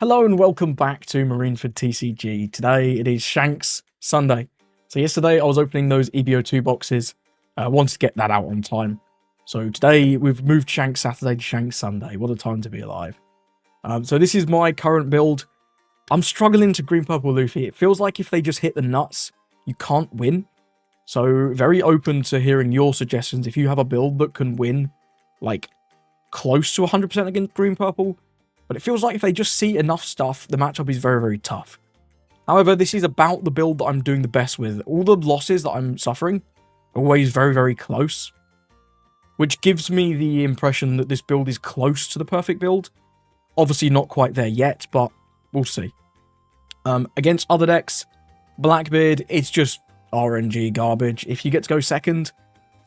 Hello and welcome back to Marineford TCG. Today it is Shanks Sunday. So yesterday I was opening those EB02 boxes. I wanted to get that out on time. So today we've moved Shanks Saturday to Shanks Sunday. What a time to be alive. So this is my current build. I'm struggling to green purple Luffy. It feels like if they just hit the nuts, you can't win. So very open to hearing your suggestions. If you have a build that can win like close to 100% against green purple, but it feels like if they just see enough stuff, the matchup is very, very tough. However, this is about the build that I'm doing the best with. All the losses that I'm suffering are always very, very close, which gives me the impression that this build is close to the perfect build. Obviously not quite there yet, but we'll see. Against other decks, Blackbeard, it's just RNG garbage. If you get to go second,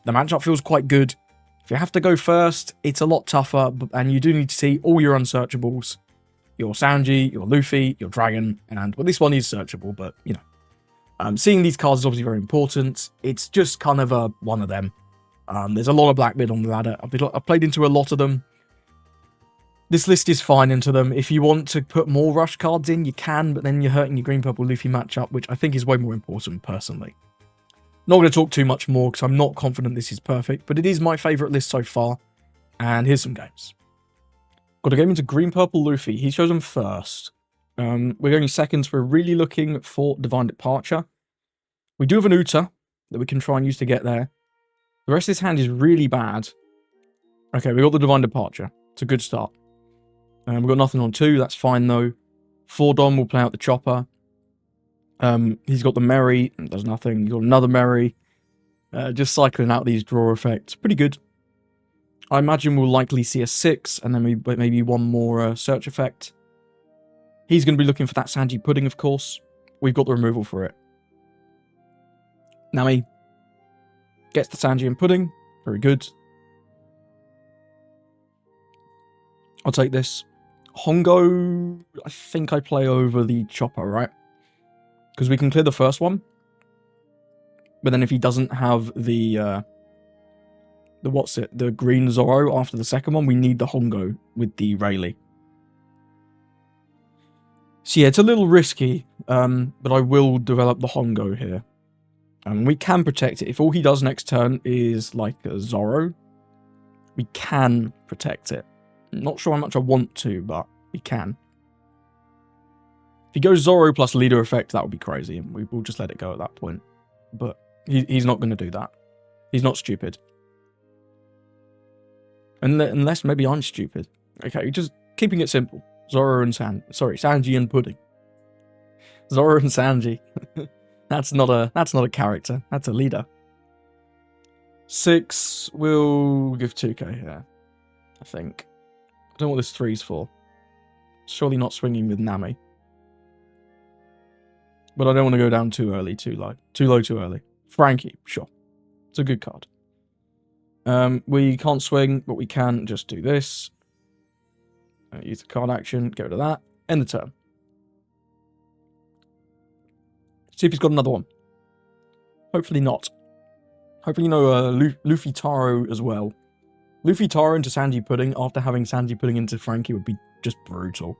the matchup feels quite good. If you have to go first, it's a lot tougher, and you do need to see all your unsearchables. Your Sanji, your Luffy, your Dragon, and, well, this one is searchable, but, you know. Seeing these cards is obviously very important. It's just kind of one of them. There's a lot of Blackbeard on the ladder. I've played into a lot of them. This list is fine into them. If you want to put more rush cards in, you can, but then you're hurting your green-purple Luffy matchup, which I think is way more important, personally. Not going to talk too much more because I'm not confident this is perfect, but it is my favourite list so far. And here's some games. Got a game into green-purple Luffy. He's chosen first. We're going second. We're really looking for Divine Departure. We do have an Uta that we can try and use to get there. The rest of this hand is really bad. Okay, we got the Divine Departure. It's a good start. We've got nothing on 2. That's fine, though. 4 Dom will play out the Chopper. He's got the Merry, does nothing. He's got another Merry. Just cycling out these draw effects. Pretty good. I imagine we'll likely see a 6, and then maybe one more search effect. He's going to be looking for that Sanji Pudding, of course. We've got the removal for it. Nami gets the Sanji and Pudding. Very good. I'll take this. Hongo, I think I play over the Chopper, right? Because we can clear the first one. But then if he doesn't have the green Zoro after the second one, we need the Hongo with the Rayleigh. So yeah, it's a little risky, but I will develop the Hongo here. And we can protect it. If all he does next turn is like a Zoro, we can protect it. Not sure how much I want to, but we can. If he goes Zoro plus leader effect, that would be crazy, and we'll just let it go at that point. But he's not going to do that. He's not stupid. Unless maybe I'm stupid. Okay, just keeping it simple. Zoro and Sanji and Pudding. Zoro and Sanji. That's not a character. That's a leader. 6, we'll give 2k here, I think. I don't know what this 3's for. Surely not swinging with Nami. But I don't want to go down too early, too low. Too low, too early. Frankie, sure. It's a good card. We can't swing, but we can just do this. Use the card action, get rid of that. End the turn. See if he's got another one. Hopefully not. Hopefully no Luffy Taro as well. Luffy Taro into Sanji Pudding after having Sanji Pudding into Frankie would be just brutal.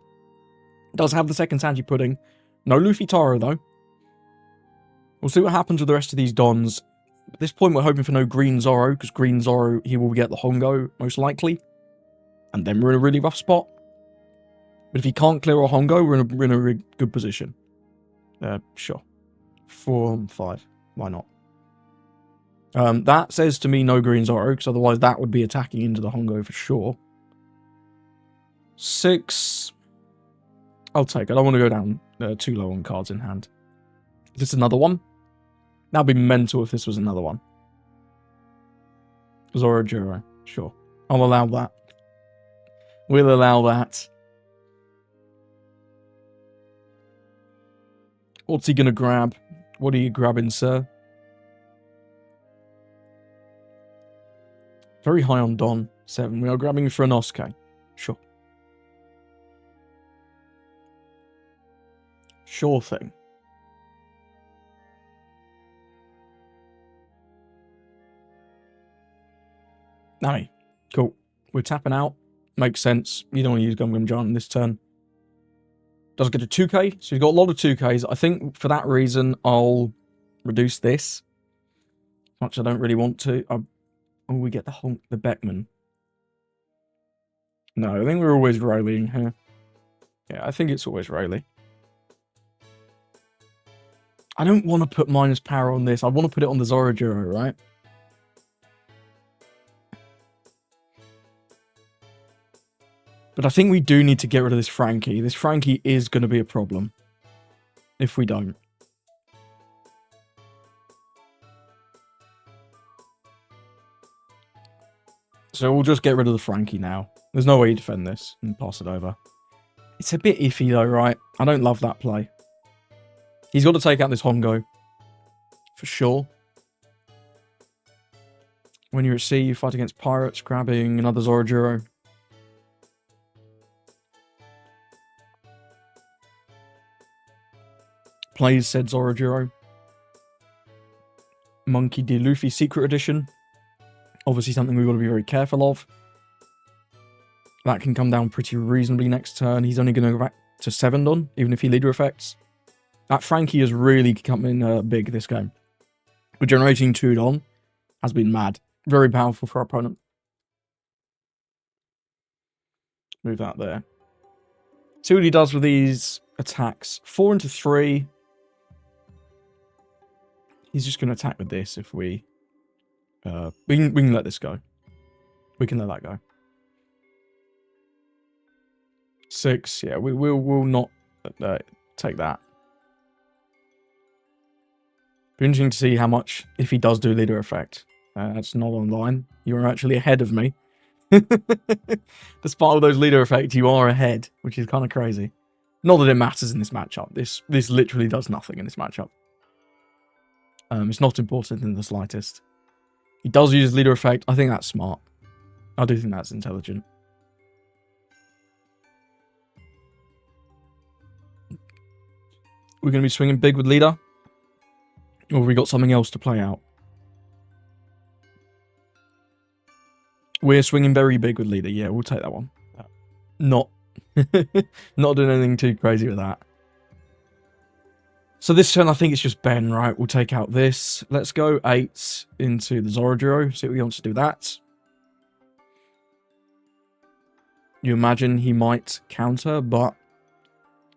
Does have the second Sanji Pudding. No Luffy Taro, though. We'll see what happens with the rest of these Dons. At this point, we're hoping for no Green Zoro, because Green Zoro, he will get the Hongo, most likely. And then we're in a really rough spot. But if he can't clear a Hongo, we're in a really good position. Sure. 4 and 5. Why not? That says to me no Green Zoro, because otherwise that would be attacking into the Hongo for sure. 6... I'll take it. I don't want to go down too low on cards in hand. Is this another one? That'd be mental if this was another one. Zoro Juro. Sure. I'll allow that. We'll allow that. What's he going to grab? What are you grabbing, sir? Very high on Don. 7. We are grabbing for an Osuke. Sure. Sure thing. Nami. Cool. We're tapping out. Makes sense. You don't want to use Gum Gum Giant this turn. Does get to 2k, so we've got a lot of 2ks. I think for that reason, I'll reduce this. Much I don't really want to. Oh, we get the Beckman. No, I think we're always Rayleigh here. Yeah, I think it's always Rayleigh. I don't want to put minus power on this. I want to put it on the Zorojuro, right? But I think we do need to get rid of this Frankie. This Frankie is going to be a problem if we don't. So we'll just get rid of the Frankie now. There's no way you defend this and pass it over. It's a bit iffy though, right? I don't love that play. He's got to take out this Hongo. For sure. When you're at sea, you fight against pirates, grabbing another Zorojuro. Plays said Zorojuro. Monkey D. Luffy Secret Edition. Obviously something we've got to be very careful of. That can come down pretty reasonably next turn. He's only going to go back to 7 Don, even if he leader effects. That Frankie has really come in big this game. But generating 2 Don has been mad. Very powerful for our opponent. Move that there. See what he does with these attacks. 4 into 3. He's just going to attack with this if we... we can let this go. We can let that go. 6, yeah, we'll not take that. Be interesting to see how much, if he does do leader effect. That's not online. You're actually ahead of me. Despite all those leader effects, you are ahead, which is kind of crazy. Not that it matters in this matchup. This literally does nothing in this matchup. It's not important in the slightest. He does use leader effect. I think that's smart. I do think that's intelligent. We're going to be swinging big with leader. Or have we got something else to play out? We're swinging very big with leader. Yeah, we'll take that one. Not doing anything too crazy with that. So this turn, I think it's just Ben, right? We'll take out this. Let's go 8 into the Zorojuro. See if he wants to do that. You imagine he might counter, but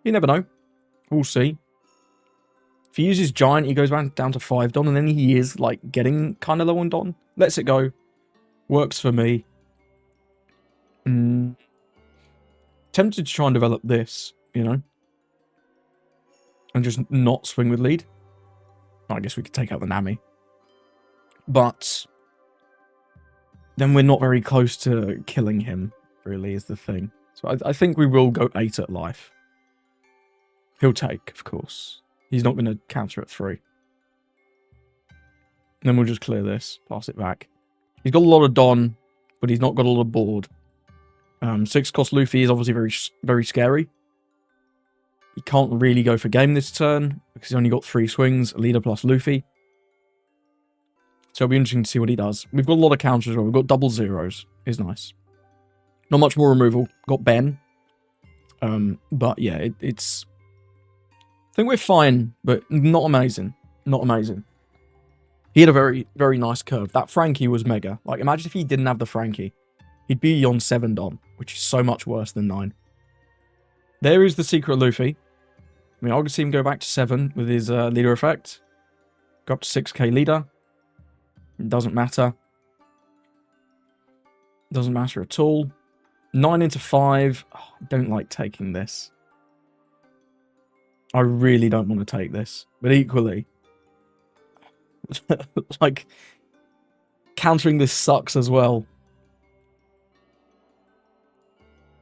you never know. We'll see. If he uses Giant, he goes back down to 5 Don, and then he is, like, getting kind of low on Don. Lets it go. Works for me. Tempted to try and develop this, you know? And just not swing with lead. I guess we could take out the Nami. But then we're not very close to killing him, really, is the thing. So I think we will go 8 at life. He'll take, of course. He's not going to counter at 3. And then we'll just clear this, pass it back. He's got a lot of Don, but he's not got a lot of board. 6 cost Luffy is obviously very scary. He can't really go for game this turn, because he's only got 3 swings, leader plus Luffy. So it'll be interesting to see what he does. We've got a lot of counters as well. We've got double zeros. Is nice. Not much more removal. Got Ben. But yeah, it's... I think we're fine, but not amazing. Not amazing. He had a very, very nice curve. That Frankie was mega. Like, imagine if he didn't have the Frankie. He'd be on 7 Don, which is so much worse than 9. There is the secret Luffy. I mean, I could see him go back to 7 with his leader effect. Go up to 6k leader. It doesn't matter. Doesn't matter at all. 9 into 5. Oh, I don't like taking this. I really don't want to take this. But equally, like, countering this sucks as well.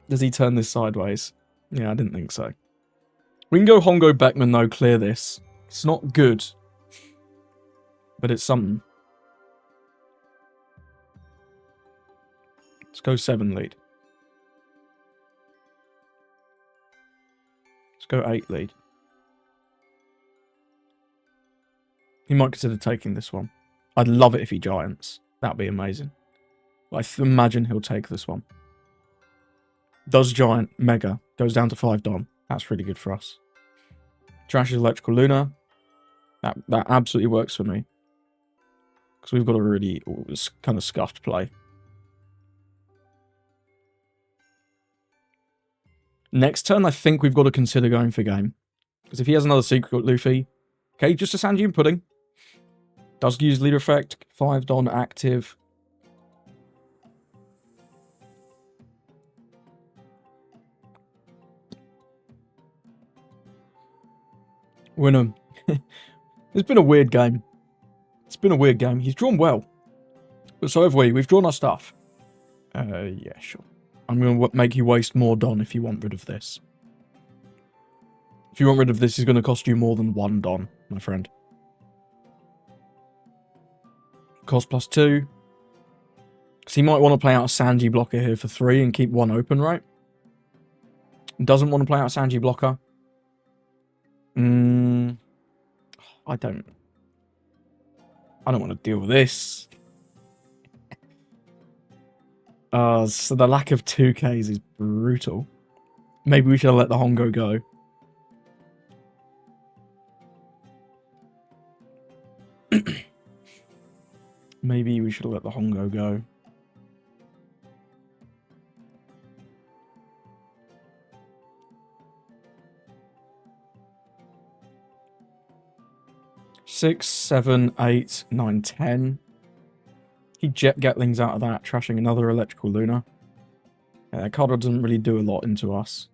Does he turn this sideways? Yeah, I didn't think so. We can go Hongo Beckman, though, clear this. It's not good. But it's something. Let's go 7 lead. Let's go 8 lead. He might consider taking this one. I'd love it if he giants. That'd be amazing. I imagine he'll take this one. Does giant, mega, goes down to 5 Dom. That's really good for us. Trash is Electrical Luna. That absolutely works for me. Because we've got a really kind of scuffed play. Next turn, I think we've got to consider going for game. Because if he has another secret Luffy... Okay, just a Sanji and Pudding. Does use leader effect. 5 Don active. Win him. It's been a weird game. It's been a weird game. He's drawn well. But so have we. We've drawn our stuff. Yeah, sure. I'm going to make you waste more Don if you want rid of this. If you want rid of this, it's going to cost you more than 1 Don, my friend. Cost +2. Because he might want to play out a Sanji blocker here for 3 and keep 1 open, right? Doesn't want to play out a Sanji blocker. I don't want to deal with this. So the lack of 2Ks is brutal. Maybe we should have let the Hongo go. Maybe we should have let the Hongo go. Six, 7, 8, 9, 10. He jet Gatlings out of that, trashing another Electrical Luna. That card doesn't really do a lot into us.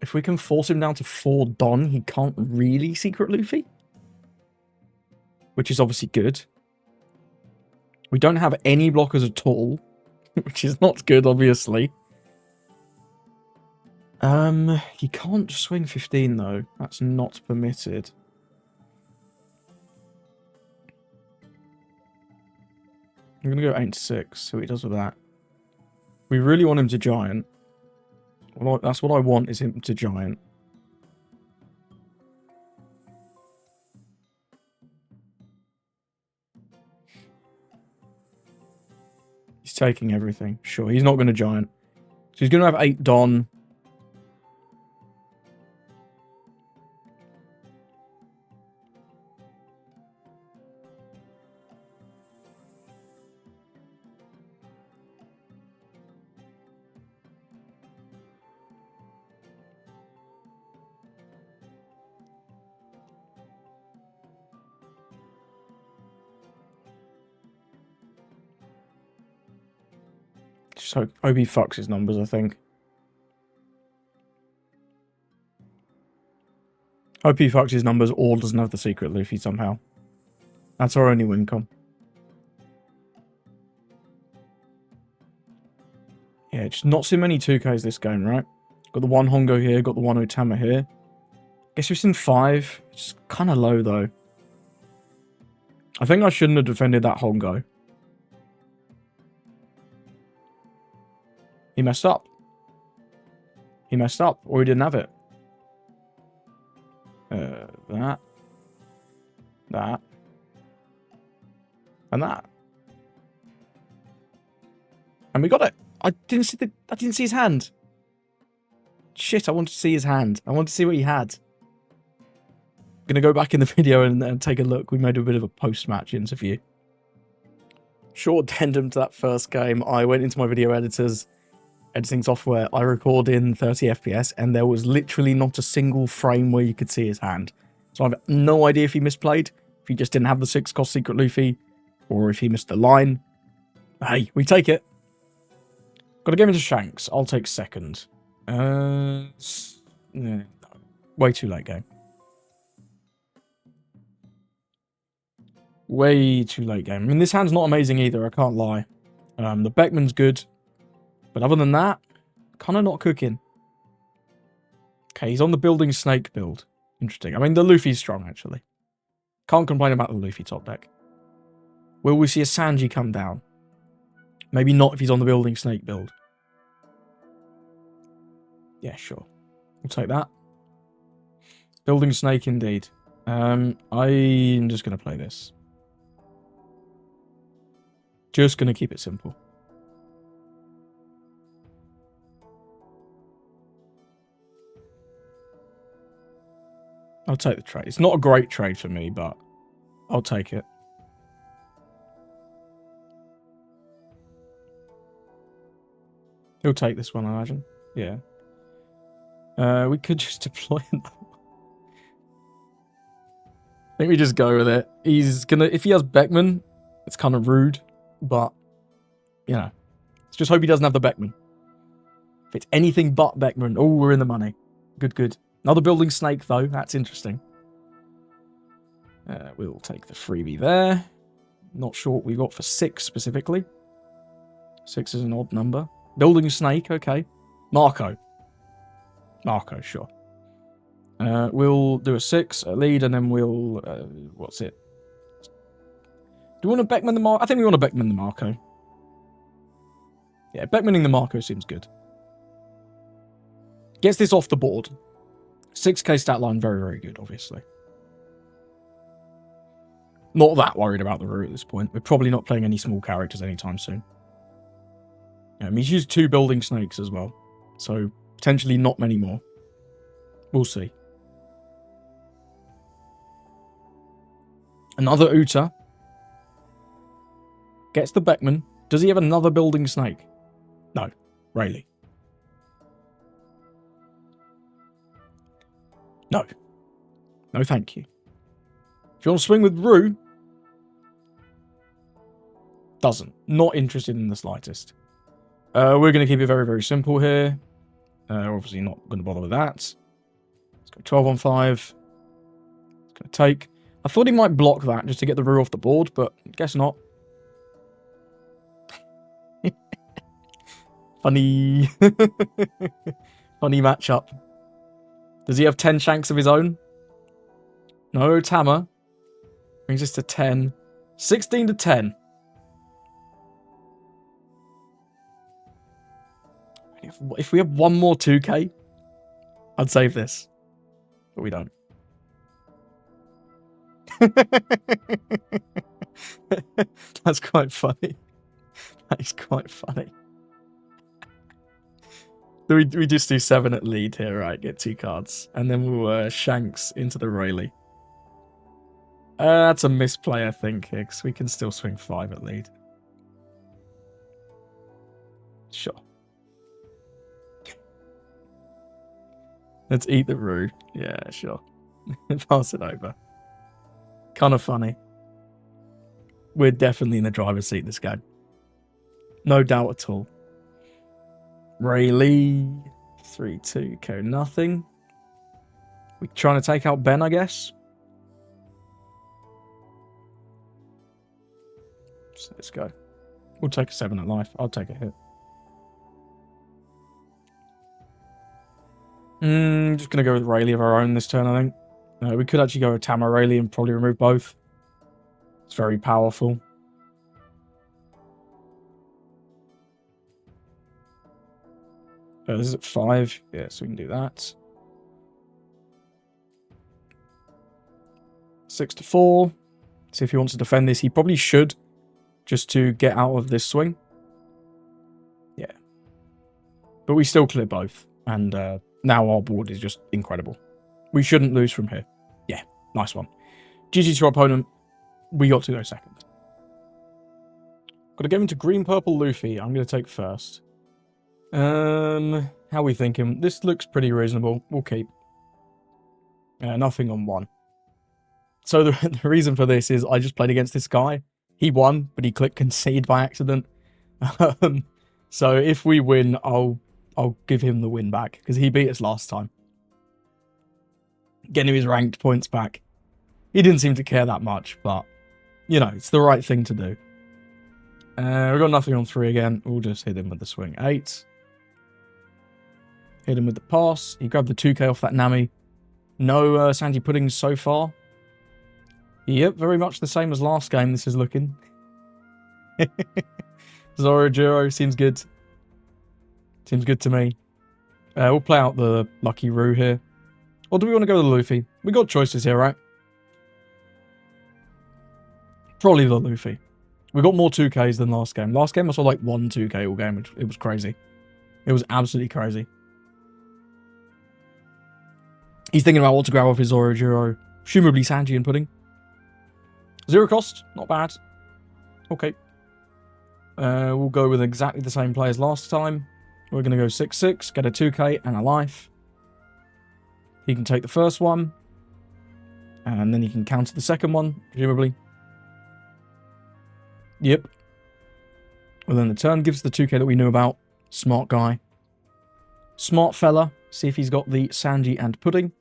If we can force him down to 4 Don, he can't really secret Luffy. Which is obviously good. We don't have any blockers at all. Which is not good, obviously. He can't swing 15, though. That's not permitted. I'm going to go 8 to 6, see what he does with that. We really want him to giant. Well, that's what I want, is him to giant. He's taking everything. Sure, he's not going to giant. So he's going to have 8 Don. So OB fucks his numbers, I think. OP fucks his numbers or doesn't have the secret Luffy somehow. That's our only win con. Yeah, just not so many 2Ks this game, right? Got the 1 Hongo here, got the 1 Otama here. Guess we've seen 5. It's kind of low, though. I think I shouldn't have defended that Hongo. He messed up. He messed up, or he didn't have it. That. And that. And we got it. I didn't see his hand. Shit, I wanted to see his hand. I wanted to see what he had. I'm gonna go back in the video and take a look. We made a bit of a post-match interview. Short addendum to that first game. I went into my video editing software. I record in 30 FPS, and there was literally not a single frame where you could see his hand. So I have no idea if he misplayed, if he just didn't have the 6-cost secret Luffy, or if he missed the line. Hey, we take it. Got to get into Shanks. I'll take second. No. Way too late game. Way too late game. I mean, this hand's not amazing either, I can't lie. The Beckman's good. But other than that, kind of not cooking. Okay, he's on the building snake build. Interesting. I mean, the Luffy's strong, actually. Can't complain about the Luffy top deck. Will we see a Sanji come down? Maybe not if he's on the building snake build. Yeah, sure. We'll take that. Building snake, indeed. I'm just going to play this. Just going to keep it simple. I'll take the trade. It's not a great trade for me, but I'll take it. He'll take this one, I imagine. Yeah. We could just deploy him. I think we just go with it. He's gonna... If he has Beckman, it's kind of rude, but, you know. Let's just hope he doesn't have the Beckman. If it's anything but Beckman, oh, we're in the money. Good, good. Another building snake, though. That's interesting. We'll take the freebie there. Not sure what we got for 6 specifically. 6 is an odd number. Building snake, okay. Marco. Marco, sure. We'll do a 6, a lead, and then we'll... what's it? Do we want to Beckman the Marco? I think we want to Beckman the Marco. Yeah, Beckmaning the Marco seems good. Gets this off the board. 6k stat line, very, very good, obviously. Not that worried about the route at this point. We're probably not playing any small characters anytime soon. He's used 2 building snakes as well. So, potentially not many more. We'll see. Another Uta. Gets the Beckman. Does he have another building snake? No. Rayleigh. No. No, thank you. If you want to swing with Rue... Doesn't. Not interested in the slightest. We're going to keep it very, very simple here. Obviously not going to bother with that. Let's go 12 on 5. It's going to take... I thought he might block that just to get the Rue off the board, but guess not. Funny. Funny matchup. Does he have 10 Shanks of his own? No, Tama. Brings us to 10. 16 to 10. If we have one more 2k, I'd save this. But we don't. That's quite funny. That is quite funny. We just do 7 at lead here, right? Get 2 cards. And then we'll Shanks into the Rayleigh. That's a misplay, I think, because we can still swing 5 at lead. Sure. Let's eat the Rue. Yeah, sure. Pass it over. Kind of funny. We're definitely in the driver's seat this game. No doubt at all. Rayleigh. 3-2. Co nothing. We trying to take out Ben, I guess. So let's go. We'll take a 7 at life. I'll take a hit. Just going to go with Rayleigh of our own this turn, I think. We could actually go with Tama Rayleigh and probably remove both. It's very powerful. This is at 5. Yeah, so we can do that. 6 to 4. See if he wants to defend this. He probably should, just to get out of this swing. Yeah. But we still clear both. And now our board is just incredible. We shouldn't lose from here. Yeah, nice one. GG to our opponent. We got to go second. Got to get into green-purple Luffy. I'm going to take first. How are we thinking? This looks pretty reasonable. We'll keep. Nothing on 1. So the reason for this is I just played against this guy. He won, but he clicked concede by accident. So if we win, I'll give him the win back, because he beat us last time. Getting him his ranked points back. He didn't seem to care that much, but, you know, it's the right thing to do. We've got nothing on 3 again. We'll just hit him with the swing. 8. Hit him with the pass. He grabbed the 2k off that Nami. No Sandy Puddings so far. Yep, very much the same as last game this is looking. Zorojiro seems good. Seems good to me. We'll play out the Lucky Roo here. Or do we want to go with the Luffy? We got choices here, right? Probably the Luffy. We got more 2Ks than last game. Last game I saw like 1 2K all game. It was crazy. It was absolutely crazy. He's thinking about what to grab off his Zoro, presumably Sanji and Pudding. 0 cost, not bad. Okay. We'll go with exactly the same play as last time. We're going to go 6-6, get a 2k and a life. He can take the first one. And then he can counter the second one, presumably. Yep. Well, then the turn gives the 2k that we knew about. Smart guy. Smart fella. See if he's got the Sanji and Pudding.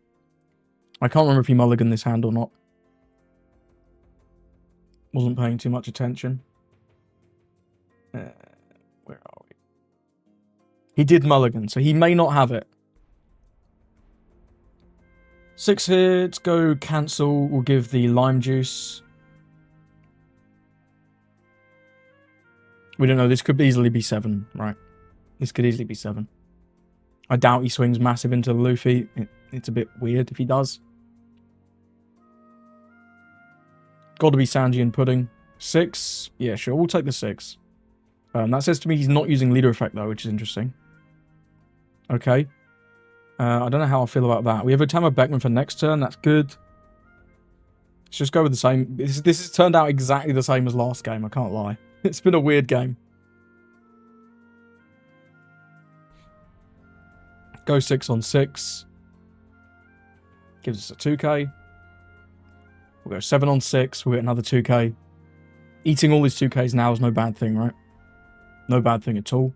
I can't remember if he mulliganed this hand or not. Wasn't paying too much attention. Where are we? He did mulligan, so he may not have it. 6 hits, go cancel. We'll give the lime juice. We don't know. This could easily be 7, right? This could easily be 7. I doubt he swings massive into Luffy. It's a bit weird if he does. Got to be Sanji and Pudding. 6. Yeah, sure. We'll take the 6. That says to me he's not using leader effect, though, which is interesting. Okay. I don't know how I feel about that. We have Otama Beckman for next turn. That's good. Let's just go with the same. This has turned out exactly the same as last game. I can't lie. It's been a weird game. Go 6 on 6. Gives us a 2k. We'll go 7 on 6. We'll get another 2k. Eating all these 2ks now is no bad thing, right? No bad thing at all.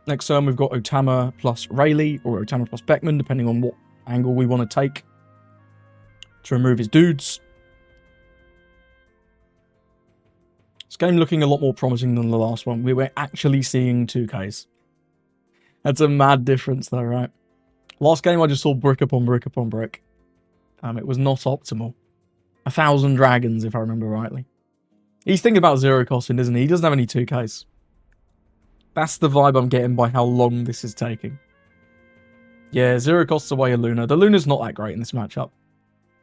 Next turn, we've got Otama plus Rayleigh, or Otama plus Beckman, depending on what angle we want to take to remove his dudes. This game looking a lot more promising than the last one. We were actually seeing 2ks. That's a mad difference, though, right? Last game, I just saw brick upon brick upon brick. It was not optimal. 1,000 dragons, if I remember rightly. He's thinking about 0 costing, isn't he? He doesn't have any 2ks. That's the vibe I'm getting by how long this is taking. Yeah, 0 costs away a Luna. The Luna's not that great in this matchup.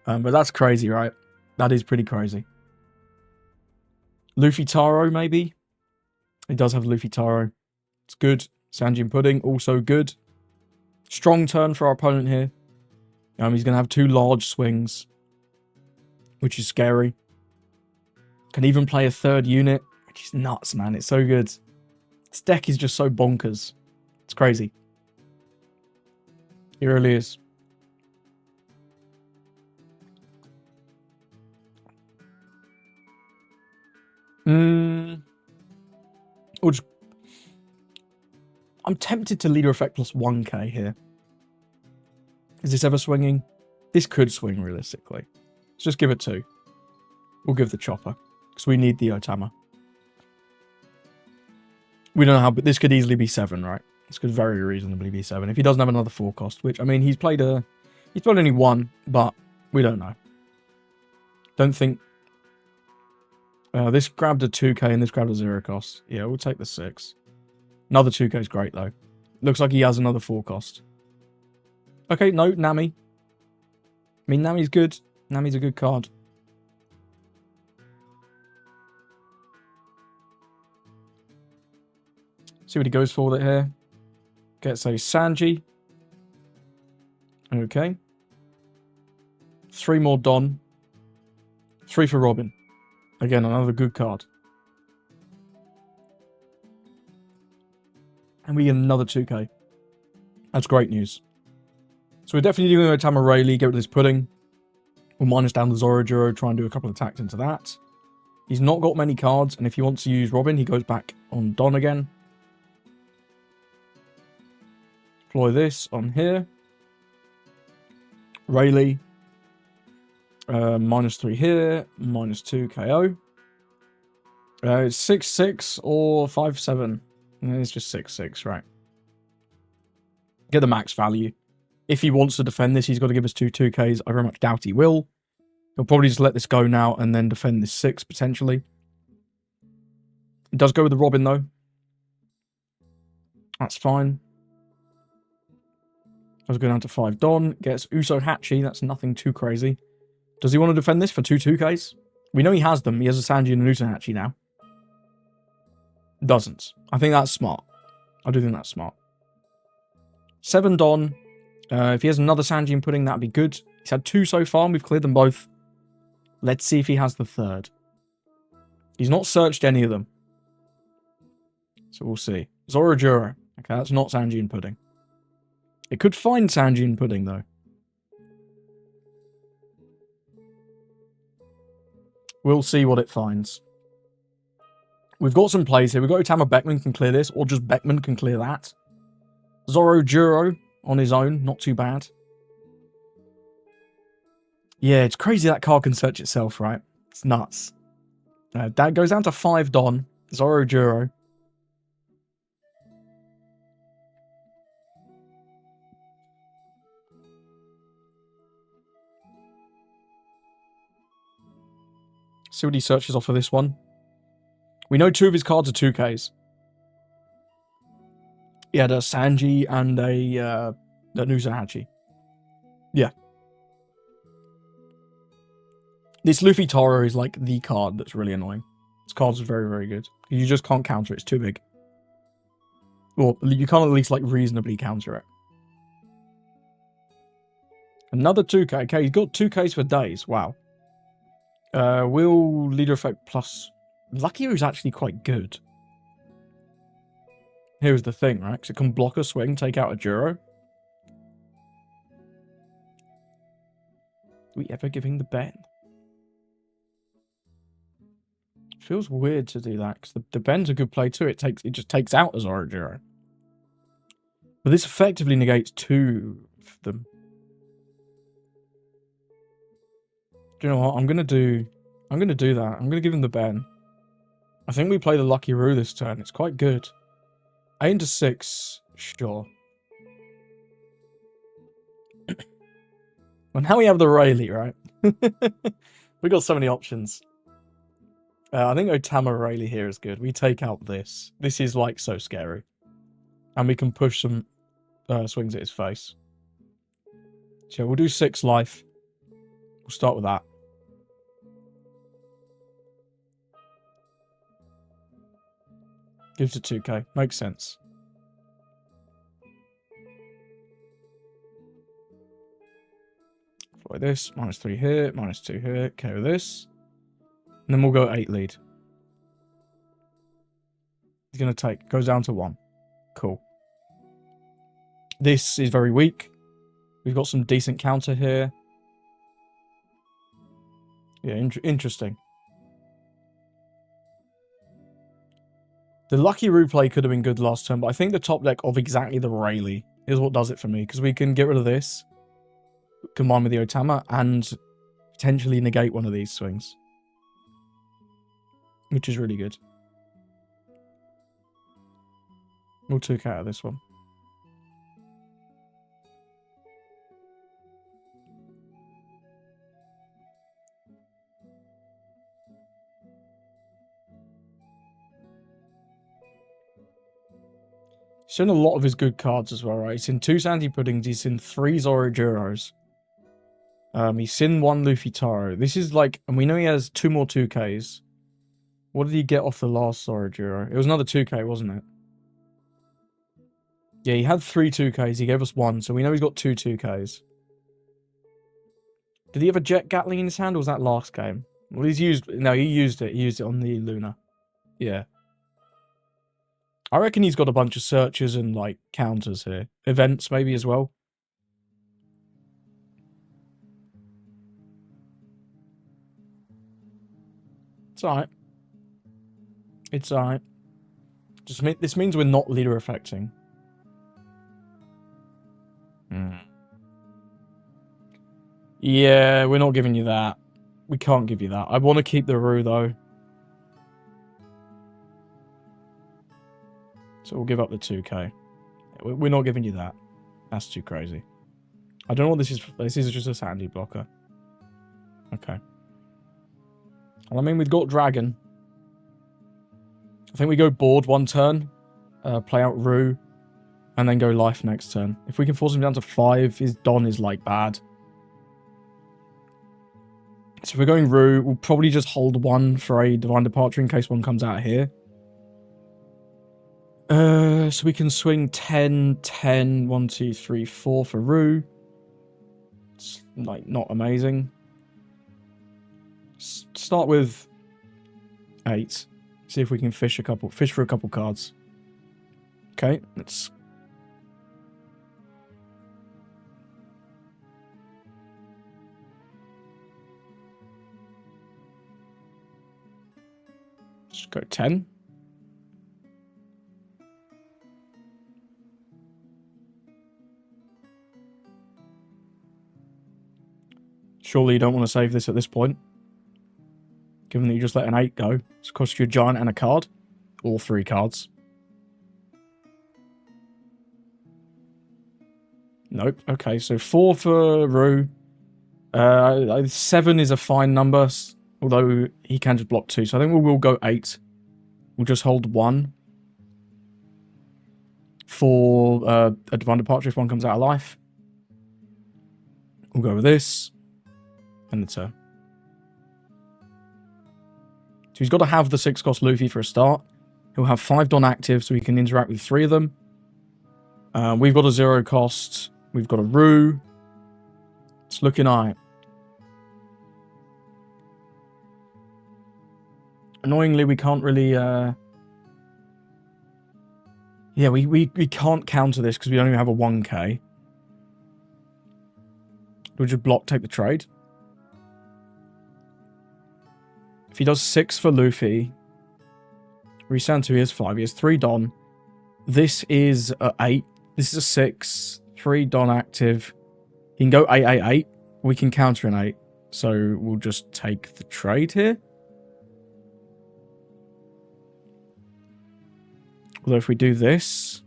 But that's crazy, right? That is pretty crazy. Luffy Taro, maybe? He does have Luffy Taro. It's good. Sanji and Pudding, also good. Strong turn for our opponent here. He's going to have 2 large swings, which is scary. Can even play a 3rd unit, which is nuts, man. It's so good. This deck is just so bonkers. It's crazy. It really is. I'm tempted to leader effect plus 1k here. Is this ever swinging? This could swing realistically. Let's just give it 2. We'll give the chopper, because we need the Otama. We don't know how, but this could easily be 7, right? This could very reasonably be 7. If he doesn't have another 4 cost, which, I mean, he's played only 1, but we don't know. Don't think... this grabbed a 2k and this grabbed a 0 cost. Yeah, we'll take the 6. Another 2k is great, though. Looks like he has another 4 cost. Okay, no, Nami. I mean, Nami's good. Nami's a good card. See what he goes for with it here. Gets a Sanji. Okay. 3 more Don. 3 for Robin. Again, another good card. And we get another 2k. That's great news. So we're definitely doing Otama Rayleigh, get rid of this Pudding. We'll minus down the Zoro, try and do a couple of attacks into that. He's not got many cards, and if he wants to use Robin, he goes back on Don again. Deploy this on here. Rayleigh. -3 here. -2 KO. It's 6-6 or 5-7. It's just 6-6, right? Get the max value. If he wants to defend this, he's got to give us 2 2Ks. I very much doubt he will. He'll probably just let this go now and then defend this 6, potentially. It does go with the Robin, though. That's fine. Does go down to 5 Don. Gets Uso Hachi. That's nothing too crazy. Does he want to defend this for 2 2Ks? We know he has them. He has a Sanji and an Uso Hachi now. Doesn't. I think that's smart. I do think that's smart. 7 Don. If he has another Sanjian Pudding, that'd be good. He's had 2 so far, and we've cleared them both. Let's see if he has the 3rd. He's not searched any of them. So we'll see. Zorojuro. Okay, that's not Sanjian Pudding. It could find Sanjian Pudding, though. We'll see what it finds. We've got some plays here. We've got Otama Beckman can clear this, or just Beckman can clear that. Zorojuro on his own, not too bad. Yeah, it's crazy that card can search itself, right? It's nuts. That goes down to 5 Don. Zorojuro. See what he searches off of this one. We know 2 of his cards are 2Ks. He had a Sanji and a Nuzahachi. Yeah. This Luffy Taro is like the card that's really annoying. This card's very, very good. You just can't counter it. It's too big. Well, you can't at least like reasonably counter it. Another 2K. Okay, he's got 2Ks for days. Wow. Will leader effect plus... Lucky U's actually quite good. Here's the thing, right? Because it can block a swing, take out a Juro. Do we ever give him the Ben? It feels weird to do that, because the Ben's a good play too. It just takes out a Zorojuro. But this effectively negates 2 of them. Do you know what? I'm gonna do that. I'm gonna give him the Ben. I think we play the Lucky Roo this turn. It's quite good. 8 into 6, sure. Well, now we have the Rayleigh, right? We got so many options. I think Otama Rayleigh here is good. We take out this. This is like so scary. And we can push some swings at his face. So we'll do 6 life. We'll start with that. Gives it 2k. Makes sense. Like this. -3 here. -2 here. Okay with this. And then we'll go 8 lead. He's going to take. Goes down to 1. Cool. This is very weak. We've got some decent counter here. Yeah, interesting. The Lucky Roo play could have been good last turn, but I think the top deck of exactly the Rayleigh is what does it for me. Because we can get rid of this, combine with the Otama, and potentially negate one of these swings. Which is really good. We'll 2k out of this one. He's shown a lot of his good cards as well, right? He's in 2 Sandy Puddings. He's in 3 Zorojuros. He's in 1 Luffy Taro. This is like... And we know he has 2 more 2Ks. What did he get off the last Zorojuro? It was another 2K, wasn't it? Yeah, he had 3 2Ks. He gave us 1. So we know he's got 2 2Ks. Did he have a Jet Gatling in his hand, or was that last game? Well, he's used... No, he used it. He used it on the Luna. Yeah. I reckon he's got a bunch of searches and, like, counters here. Events, maybe, as well. It's alright. It's alright. This means we're not leader affecting. Yeah, we're not giving you that. We can't give you that. I want to keep the Roo, though. So we'll give up the 2k. We're not giving you that. That's too crazy. I don't know what this is. This is just a Sandy blocker. Okay. Well, I mean, we've got Dragon. I think we go board 1 turn. Play out Roo. And then go life next turn. If we can force him down to 5, his Don is, like, bad. So if we're going Roo, we'll probably just hold 1 for a Divine Departure in case one comes out here. So we can swing 10, 10, 1, 2, 3, 4 for Rue. It's like not amazing. Start with 8. See if we can fish for a couple cards. Okay, let's. Just go 10. Surely you don't want to save this at this point. Given that you just let an 8 go. It's cost you a giant and a card. All 3 cards. Nope. Okay, so 4 for Rue. 7 is a fine number, although he can just block 2. So I think we will go 8. We'll just hold 1 for a Divine Departure if one comes out of life. We'll go with this. And the turn. So he's got to have the 6-cost Luffy for a start. He'll have 5 Don active, so he can interact with 3 of them. We've got a 0-cost. We've got a Rue. It's looking alright. Annoyingly, we can't really... Yeah, we can't counter this because we only have a 1k. We'll just block, take the trade. If he does 6 for Luffy, restand 2, he has 5. He has 3 Don. This is a 8. This is a 6. 3 Don active. He can go 8, 8, 8. We can counter an 8. So we'll just take the trade here. Although if we do this,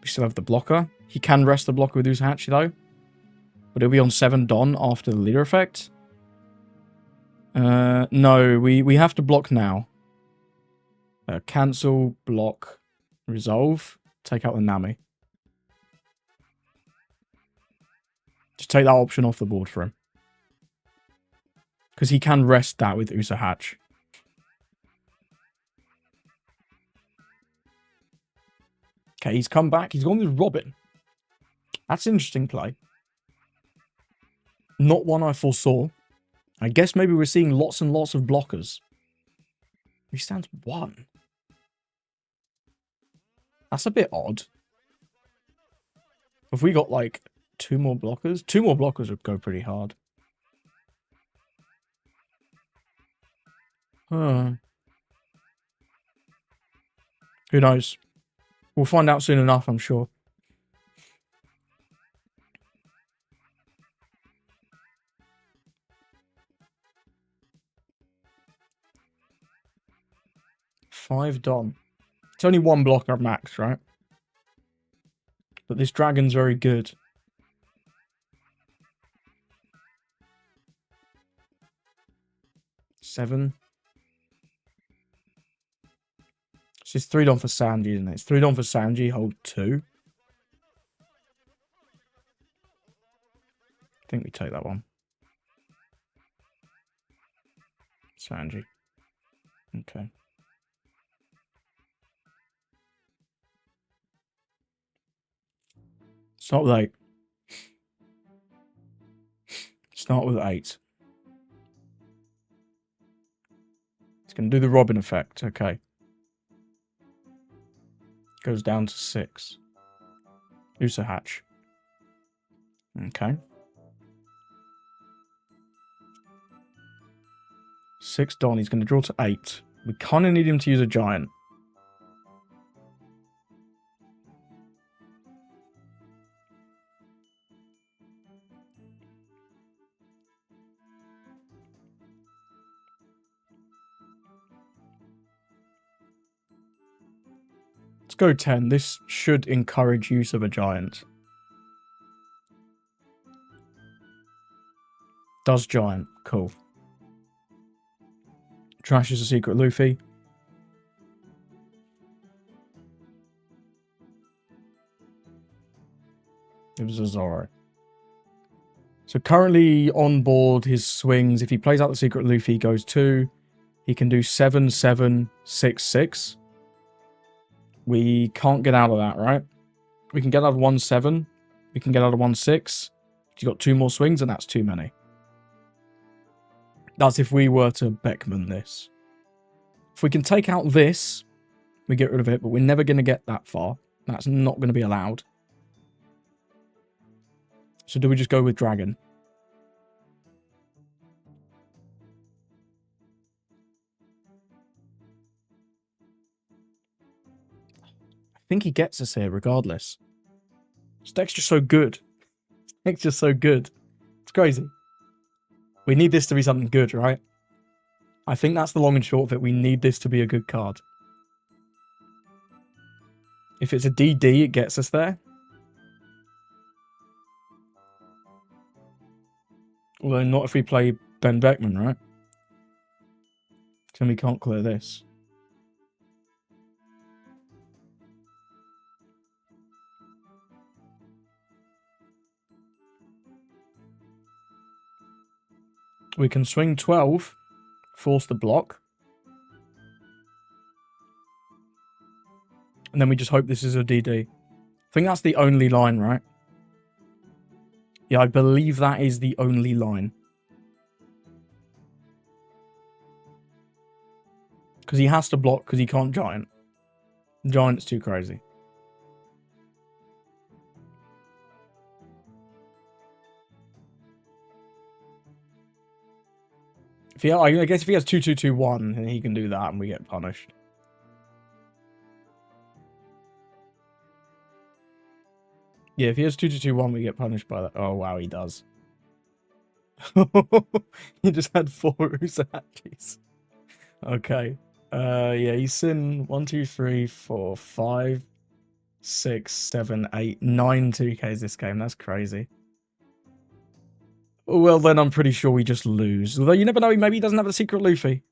we still have the blocker. He can rest the blocker with Usahachi though. But it'll be on 7 Don after the leader effect. No, we have to block now. Cancel, block, resolve. Take out the Nami. Just take that option off the board for him. Because he can rest that with Usahachi. Okay, he's come back. He's gone with Robin. That's an interesting play. Not one I foresaw. I guess maybe we're seeing lots and lots of blockers. He stands 1. That's a bit odd. Have we got like 2 more blockers? 2 more blockers would go pretty hard. Who knows? We'll find out soon enough, I'm sure. Five Don. It's only 1 blocker max, right? But this dragon's very good. Seven. It's just 3 Don for Sanji, isn't it? It's 3 Don for Sanji, hold 2. I think we take that one. Sanji. Okay. Start with 8. Start with 8. It's going to do the Robin effect. Okay. Goes down to 6. Usahachi. Okay. 6 Don. He's going to draw to 8. We kind of need him to use a giant. Let's go 10. This should encourage use of a giant. Does giant. Cool. Trashes a secret Luffy. It was a Zoro. So currently on board his swings, if he plays out the secret Luffy, he goes 2. He can do 7, 7, 6, 6. We can't get out of that, right? We can get out of 1, 7. We can get out of 1, 6. You've got 2 more swings, and that's too many. That's if we were to Beckman this. If we can take out this, we get rid of it, but we're never going to get that far. That's not going to be allowed. So do we just go with Dragon? I think he gets us here regardless. This deck's just so good. This deck's just so good. It's crazy. We need this to be something good, right? I think that's the long and short of it. We need this to be a good card. If it's a DD, it gets us there. Although not if we play Ben Beckman, right? Then we can't clear this. We can swing 12, force the block. And then we just hope this is a DD. I think that's the only line, right? Yeah, I believe that is the only line. Because he has to block because he can't giant. Giant's too crazy. If he, I guess if he has 2, 2, 2, 1, then he can do that and we get punished. Yeah, if he has 2, 2, 2, 1, we get punished by that. Oh, wow, he does. He just had 4 Usachis. Okay. Yeah, he's in 1, 2, 3, 4, 5, 6, 7, 8, 9 2Ks this game. That's crazy. Well, then I'm pretty sure we just lose. Although you never know, maybe he doesn't have a secret Luffy.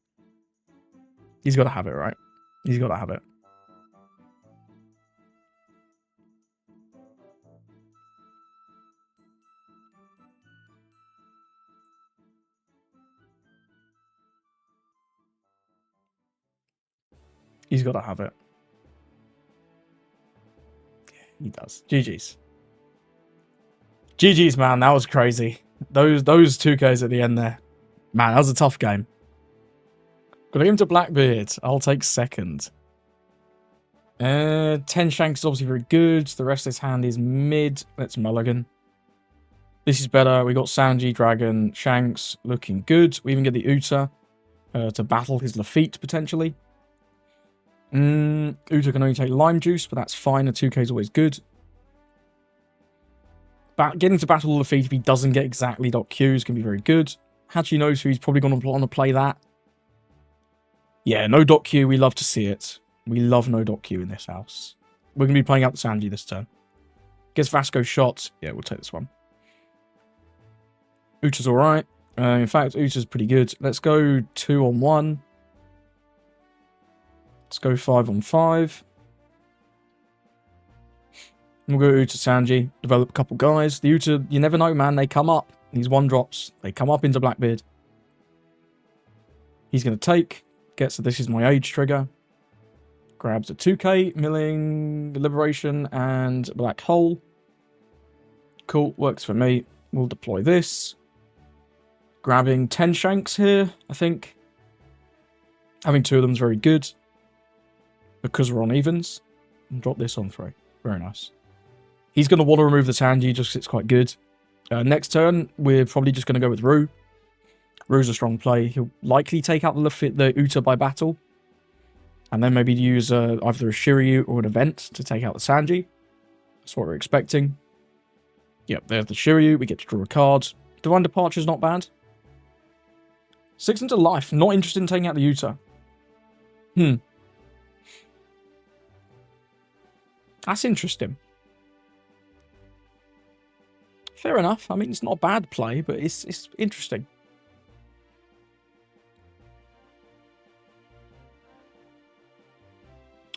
He's got to have it, right? He's got to have it. He's got to have it. Yeah, he does. GG's. GG's, man. That was crazy. Those 2Ks at the end there. Man, that was a tough game. Got to give him to Blackbeard. I'll take second. 10 Shanks is obviously very good. The rest of his hand is mid. Let's mulligan. This is better. We got Sanji, Dragon, Shanks looking good. We even get the Uta to battle his Lafitte potentially. Uta can only take lime juice, but that's fine. A 2K is always good. Getting to battle Lafitte if he doesn't get exactly .Q is going to be very good. Hachi knows who he's probably going to want to play that. Yeah, no .Q. We love to see it. We love no .Q in this house. We're going to be playing out the Sanji this turn. Gets Vasco shot. Yeah, we'll take this one. Uta's alright. In fact, Uta's pretty good. Let's go 2 on 1. Let's go 5 on 5. We'll go Uta Sanji. Develop a couple guys. The Uta, you never know, man. They come up. These 1-drops. They come up into Blackbeard. He's going to take. Gets this is my age trigger. Grabs a 2K, milling, liberation, and black hole. Cool, works for me. We'll deploy this. Grabbing 10 Shanks here, I think. Having 2 of them is very good. Because we're on evens. And drop this on 3. Very nice. He's going to want to remove the Sanji just because it's quite good. Next turn, we're probably just going to go with Rue. Rue's a strong play. He'll likely take out the Uta by battle. And then maybe use either a Shiryu or an event to take out the Sanji. That's what we're expecting. Yep, there's the Shiryu. We get to draw a card. Divine Departure's not bad. 6 into life. Not interested in taking out the Uta. That's interesting. Fair enough. I mean, it's not a bad play, but it's interesting.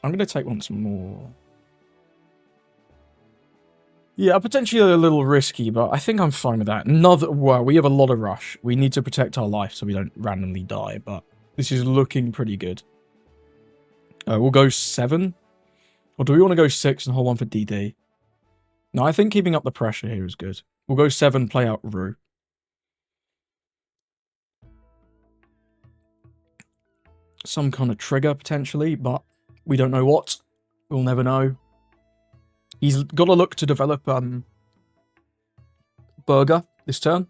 I'm going to take once more. Yeah, potentially a little risky, but I think I'm fine with that. Well, we have a lot of rush. We need to protect our life so we don't randomly die, but This is looking pretty good. We'll go 7. Or do we want to go 6 and hold on for DD? No, I think keeping up the pressure here is good. We'll go 7, play out Rue. Some kind of trigger, potentially, but we don't know what. We'll never know. He's got to look to develop Burger this turn.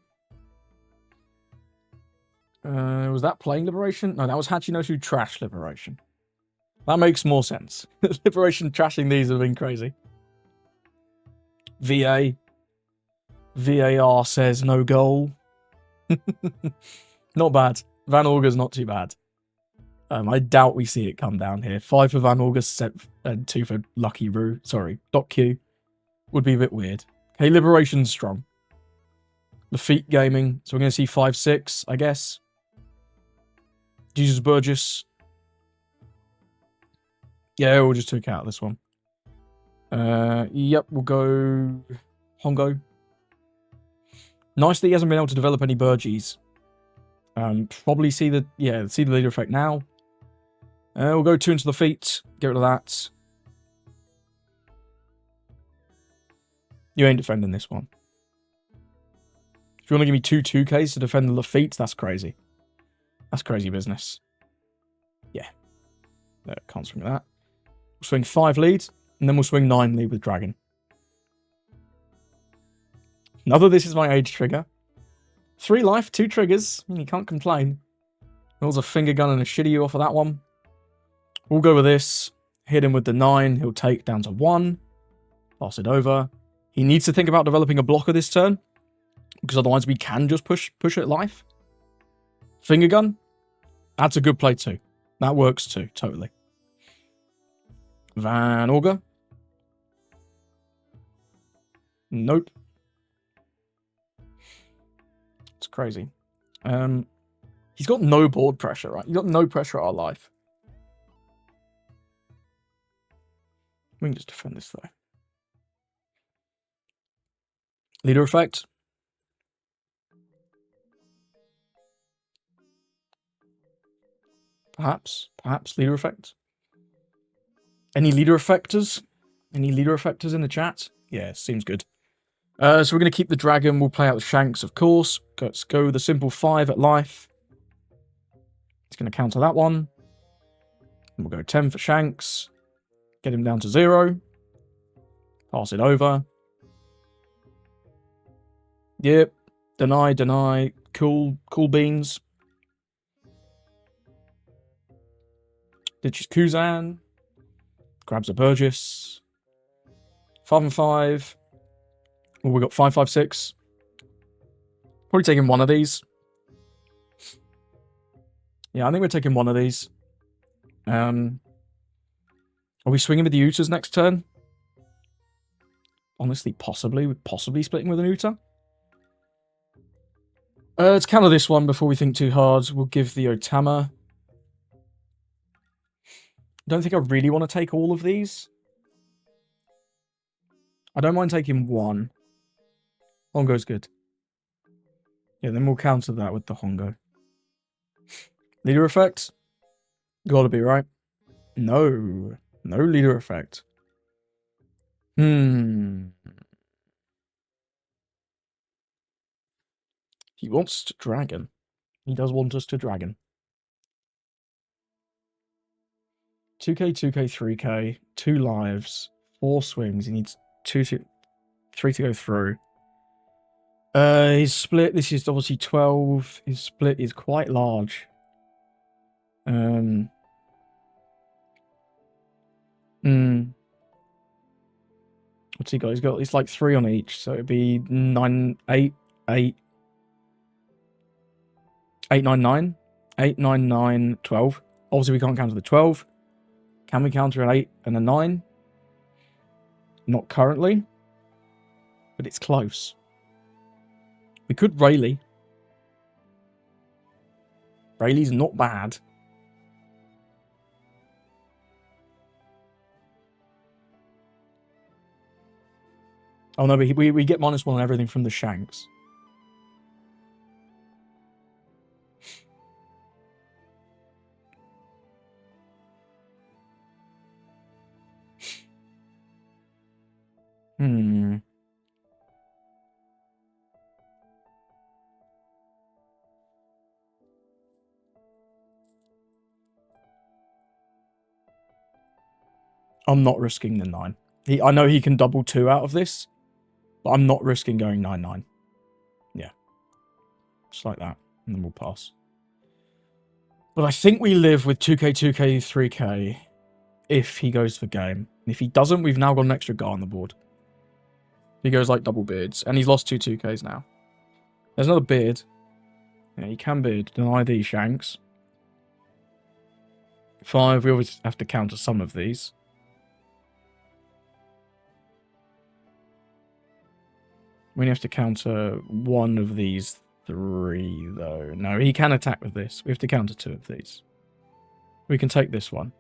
Was that playing Liberation? No, that was Hachinosu Trash Liberation. That makes more sense. Liberation trashing these have been crazy. VA. VAR says no goal. Not bad. Van Auger's not too bad. I doubt we see it come down here. 5 for Van Auger, 2 for Lucky Roo. Sorry, Doc Q. Would be a bit weird. Okay, Liberation's strong. Lafitte Gaming. So we're going to see 5-6, I guess. Jesus Burgess. Yeah, we'll just take out this one. Yep, we'll go Hongo. Nice that he hasn't been able to develop any Burgies. Probably see the leader effect now. We'll go 2 into the feet. Get rid of that. You ain't defending this one. If you want to give me 2 2Ks to defend the Lafitte, that's crazy. That's crazy business. Yeah. No, can't swing that. We'll swing 5 lead, and then we'll swing 9 lead with Dragon. Another this is my age trigger. 3 life, 2 triggers. I mean, you can't complain. There's a finger gun and a shitty you off of that one. We'll go with this. Hit him with the 9. He'll take down to 1. Pass it over. He needs to think about developing a blocker this turn, because otherwise we can just push it life. Finger gun. That's a good play too. That works too, totally. Van Auger. Nope. It's crazy. He's got no board pressure, right? He's got no pressure at our life. We can just defend this though. Leader effect. Perhaps leader effect. Any leader effectors? Any leader effectors in the chat? Yeah, seems good. So we're going to keep the dragon. We'll play out the Shanks, of course. Let's go the simple 5 at life. It's going to counter that one. And we'll go 10 for Shanks. Get him down to 0. Pass it over. Yep. Deny. Cool beans. Ditches Kuzan. Grabs a Burgess. 5 and 5. Well, we got 5, 5, 6. Probably taking one of these. Yeah, I think we're taking one of these. Are we swinging with the Utas next turn? Honestly, possibly. We're possibly splitting with an Uta. Let's counter this one before we think too hard. We'll give the Otama. I don't think I really want to take all of these. I don't mind taking one. Hongo's good. Yeah, then we'll counter that with the Hongo. Leader effect? Gotta be right. No. No leader effect. He wants to dragon. He does want us to dragon. 2k, 2k, 3k, 2 lives, 4 swings. He needs 3 to go through. His split, this is obviously 12. His split is quite large. What's he got? It's like 3 on each, so it'd be 9, 8, 8, 8, 9, 9. 8, 9, 9, 12. Obviously, we can't counter the 12. Can we counter an 8 and a 9? Not currently. But it's close. We could Rayleigh. Rayleigh's not bad. Oh no, but we get -1 on everything from the Shanks. Hmm. I'm not risking the 9. I know he can double 2 out of this, but I'm not risking going 9-9. Yeah. Just like that. And then we'll pass. But I think we live with 2k, 2k, 3k if he goes for game. If he doesn't, we've now got an extra guy on the board. He goes like double beards. And he's lost 2 2ks now. There's another beard. Yeah, he can beard. Deny these, Shanks. 5, we always have to counter some of these. We have to counter one of these 3, though. No, he can attack with this. We have to counter 2 of these. We can take this one.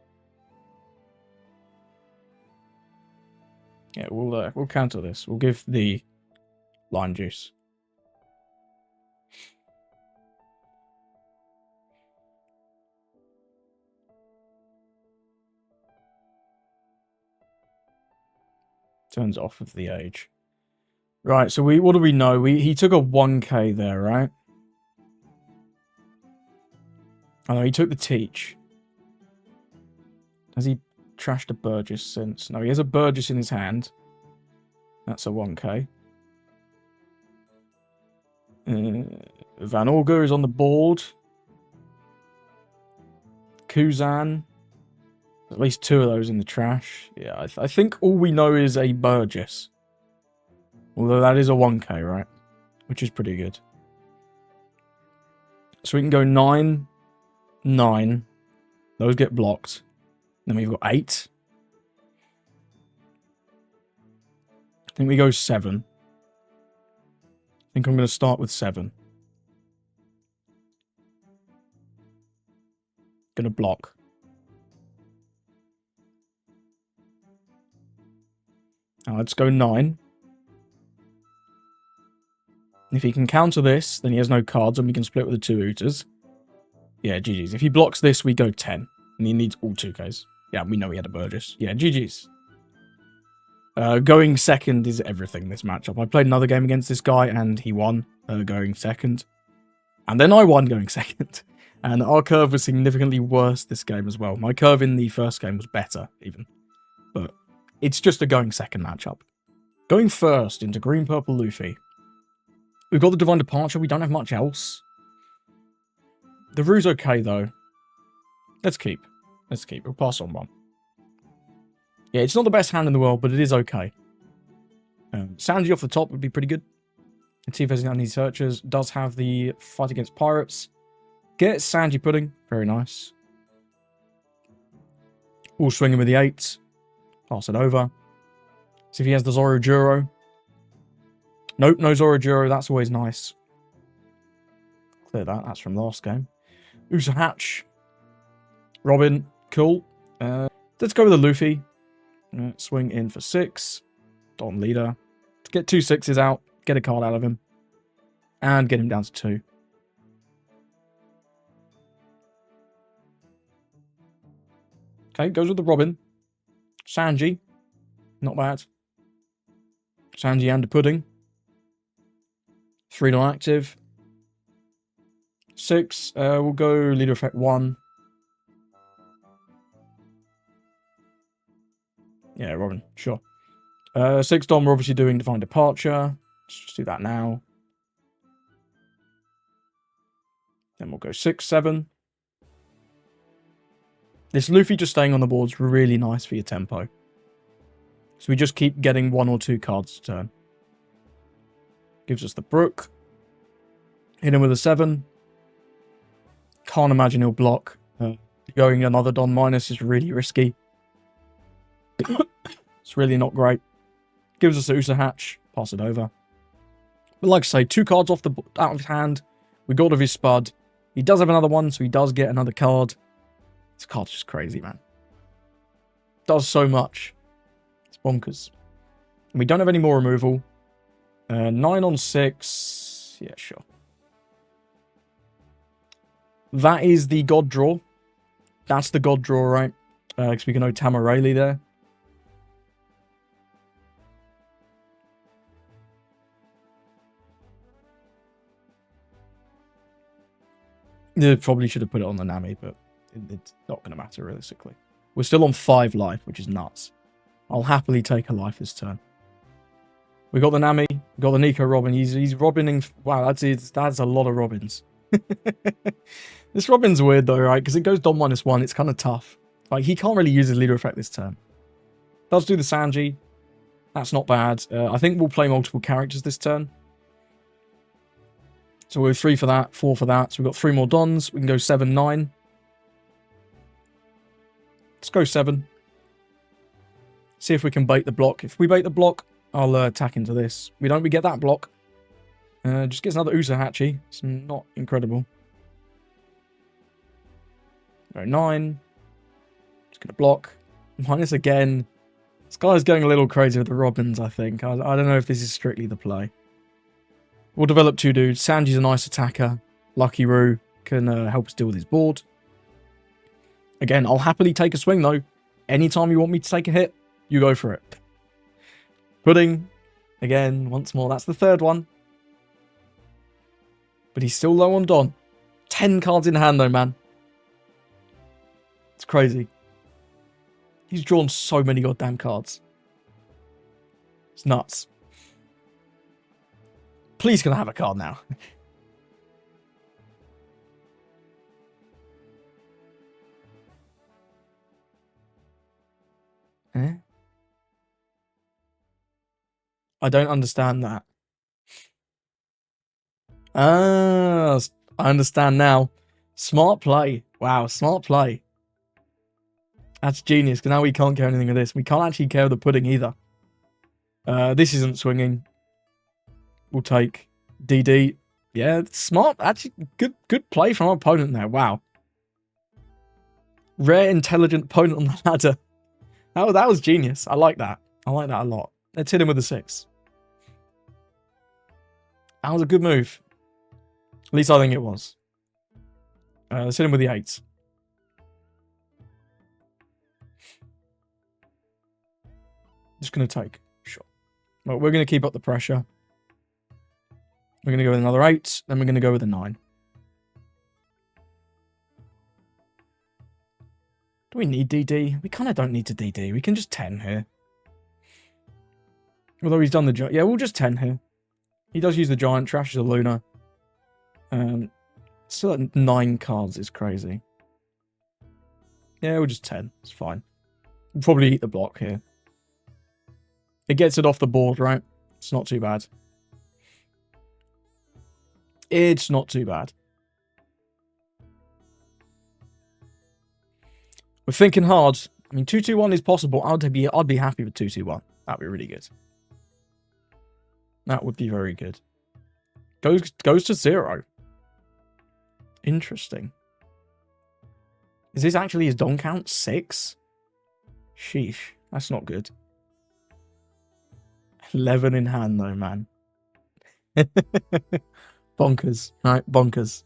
Yeah, we'll counter this. We'll give the lime juice. Turns off of the age. Right, so what do we know? He took a 1k there, right? Oh no, he took the teach. Has he trashed a Burgess since? No, he has a Burgess in his hand. That's a 1k. Van Orger is on the board. Kuzan. At least 2 of those in the trash. Yeah, I think all we know is a Burgess. Although that is a 1k, right? Which is pretty good. So we can go 9, 9. Those get blocked. Then we've got 8. I think we go 7. I think I'm going to start with 7. Going to block. Now let's go 9. If he can counter this, then he has no cards and we can split with the 2 Ooters. Yeah, GG's. If he blocks this, we go 10. And he needs all 2Ks. Yeah, we know he had a Burgess. Yeah, GG's. Going second is everything, this matchup. I played another game against this guy and he won going second. And then I won going second. And our curve was significantly worse this game as well. My curve in the first game was better, even. But it's just a going second matchup. Going first into green-purple Luffy. We've got the Divine Departure. We don't have much else. The Rue's okay, though. Let's keep. Let's keep. We'll pass on 1. Yeah, it's not the best hand in the world, but it is okay. Sanji off the top would be pretty good. And see if there's any searchers. Does have the fight against pirates. Get Sanji Pudding. Very nice. All swinging with the 8. Pass it over. See if he has the Zoro Juro. Nope, no Zoro Juro. That's always nice. Clear that. That's from last game. Usa Hatch. Robin. Cool. Let's go with the Luffy. Swing in for 6. Don leader. Get 2 6s out. Get a card out of him. And get him down to 2. Okay, goes with the Robin. Sanji. Not bad. Sanji and the Pudding. 3 non-active. 6. We'll go leader effect 1. Yeah, Robin, sure. 6 Dom, we're obviously doing Divine Departure. Let's just do that now. Then we'll go 6, 7. This Luffy just staying on the board is really nice for your tempo. So we just keep getting 1 or 2 cards a turn. Gives us the Brook. Hit him with a 7. Can't imagine he'll block. Going another Don minus is really risky. It's really not great. Gives us the Usa Hatch. Pass it over. But like I say, 2 cards out of his hand. We got of his Spud. He does have another one, so he does get another card. This card's just crazy, man. Does so much. It's bonkers. And we don't have any more removal. 9 on 6. Yeah, sure. That is the God Draw. That's the God Draw, right? Because we can know Tamarayli there. Yeah, probably should have put it on the Nami, but it's not going to matter realistically. We're still on 5 life, which is nuts. I'll happily take a life this turn. We got the Nami, got the Nico Robin. He's Robining. Wow, that's a lot of Robins. This Robin's weird though, right? Because it goes Dom -1. It's kind of tough. Like, he can't really use his leader effect this turn. Does do the Sanji. That's not bad. I think we'll play multiple characters this turn. So we're 3 for that, 4 for that. So we've got 3 more Dons. We can go 7, 9. Let's go 7. See if we can bait the block. If we bait the block, I'll attack into this. We get that block. Just gets another Usahachi. It's not incredible. Go 9. Just gonna block. Minus again. This guy's going a little crazy with the Robins, I think. I don't know if this is strictly the play. We'll develop 2 dudes. Sanji's a nice attacker. Lucky Roo can help us deal with his board. Again, I'll happily take a swing, though. Anytime you want me to take a hit, you go for it. Pudding. Again, once more. That's the 3rd one. But he's still low on Don. 10 cards in hand, though, man. It's crazy. He's drawn so many goddamn cards. It's nuts. Please can I have a card now? Eh? I don't understand that. Ah, I understand now. Smart play. Wow, smart play. That's genius, because now we can't care anything with this. We can't actually care with the pudding either. This isn't swinging. We'll take DD. Yeah, smart. Actually, good play from our opponent there. Wow. Rare, intelligent opponent on the ladder. That was genius. I like that. I like that a lot. Let's hit him with a 6. That was a good move. At least I think it was. Let's hit him with the 8. Just going to take. Sure. Well, we're going to keep up the pressure. We're going to go with another 8. Then we're going to go with a 9. Do we need DD? We kind of don't need to DD. We can just 10 here. Although he's done the giant. Yeah, we'll just 10 here. He does use the giant. Trashes a Luna. Still at 9 cards is crazy. Yeah, we'll just 10. It's fine. We'll probably eat the block here. It gets it off the board, right? It's not too bad. It's not too bad. We're thinking hard. I mean, 2-2-1 is possible. I'd be happy with 2-2-1. That'd be really good. That would be very good. Goes to 0. Interesting. Is this actually his Don count? 6? Sheesh. That's not good. 11 in hand, though, man. Bonkers. Right, bonkers.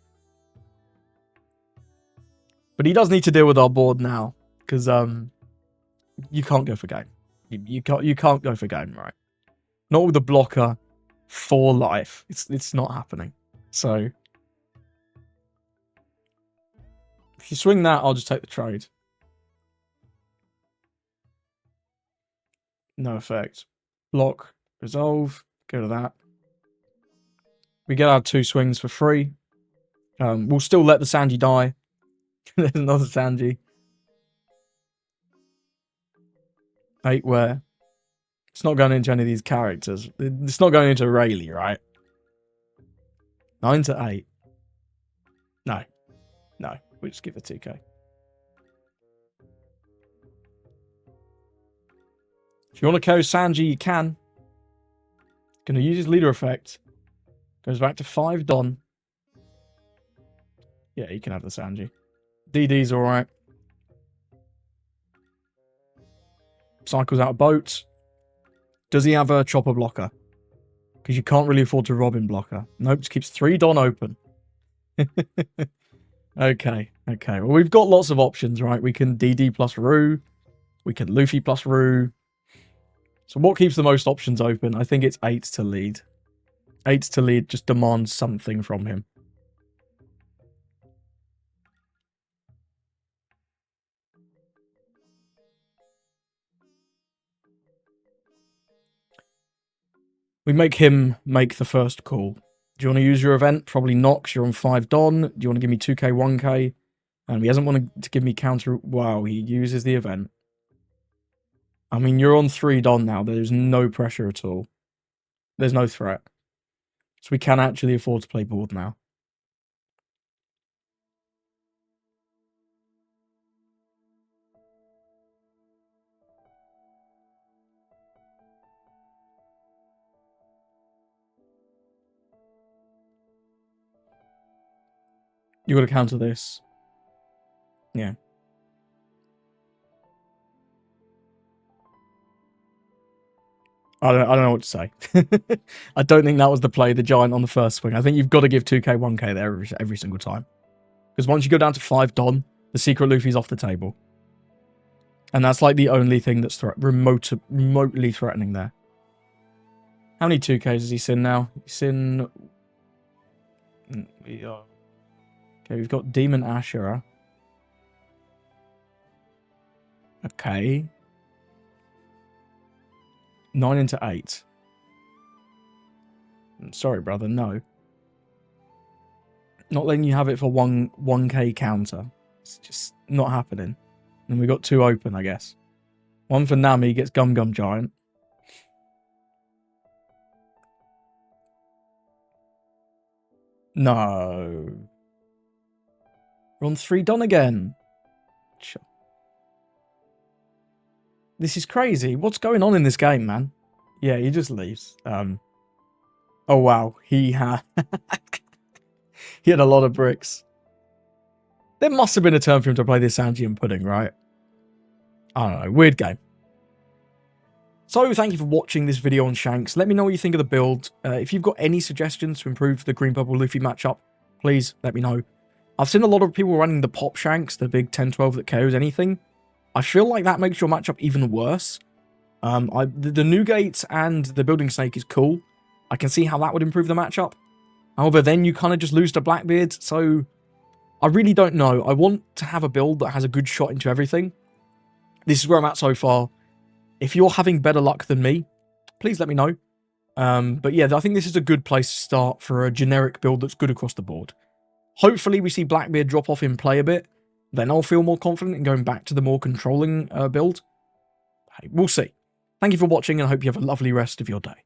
But he does need to deal with our board now. Because, you can't go for game. You can't go for game, right? Not with a blocker for life. It's not happening. So, if you swing that, I'll just take the trade. No effect. Block, resolve, go to that. We get our 2 swings for free. We'll still let the Sanji die. There's another Sanji. 8 where? It's not going into any of these characters. It's not going into Rayleigh, right? 9 to 8. No. No. We'll just give it 2k. If you want to KO Sanji, you can. Going to use his leader effect. Goes back to 5 Don. Yeah, you can have the Sanji. DD's alright. Cycles out a boat. Does he have a chopper blocker? Because you can't really afford to Robin blocker. Nope, just keeps 3 Don open. Okay. Well, we've got lots of options, right? We can DD plus Roo. We can Luffy plus Roo. So what keeps the most options open? I think it's 8 to lead. 8 to lead just demands something from him. We make him make the first call. Do you want to use your event? Probably not, because you're on 5 Don. Do you want to give me 2k, 1k? And he hasn't wanted to give me counter. Wow, he uses the event. I mean, you're on 3 Don now. There's no pressure at all. There's no threat. So we can actually afford to play board now. You got to counter this. Yeah. I don't know what to say. I don't think that was the play, the giant on the first swing. I think you've got to give 2k, 1k there every single time. Because once you go down to 5 Don, the secret Luffy's off the table. And that's like the only thing that's remotely threatening there. How many 2ks has he seen now? He's seen... Okay, we've got Demon Ashura. Okay. 9 into 8. Sorry, brother, no. Not letting you have it for 1k counter. It's just not happening. And we got 2 open, I guess. 1 for Nami, gets Gum Gum Giant. No. We're on 3 Don again. Sure. This is crazy. What's going on in this game, man? Yeah, he just leaves. Oh, wow. He had... he had a lot of bricks. There must have been a turn for him to play this Angian Pudding, right? I don't know. Weird game. So, thank you for watching this video on Shanks. Let me know what you think of the build. If you've got any suggestions to improve the Green-Purple Luffy matchup, please let me know. I've seen a lot of people running the Pop Shanks, the big 10-12 that KOs anything. I feel like that makes your matchup even worse. The Newgate and the Building Snake is cool. I can see how that would improve the matchup. However, then you kind of just lose to Blackbeard, so I really don't know. I want to have a build that has a good shot into everything. This is where I'm at so far. If you're having better luck than me, please let me know. But yeah, I think this is a good place to start for a generic build that's good across the board. Hopefully we see Blackbeard drop off in play a bit. Then I'll feel more confident in going back to the more controlling build. Hey, we'll see. Thank you for watching and I hope you have a lovely rest of your day.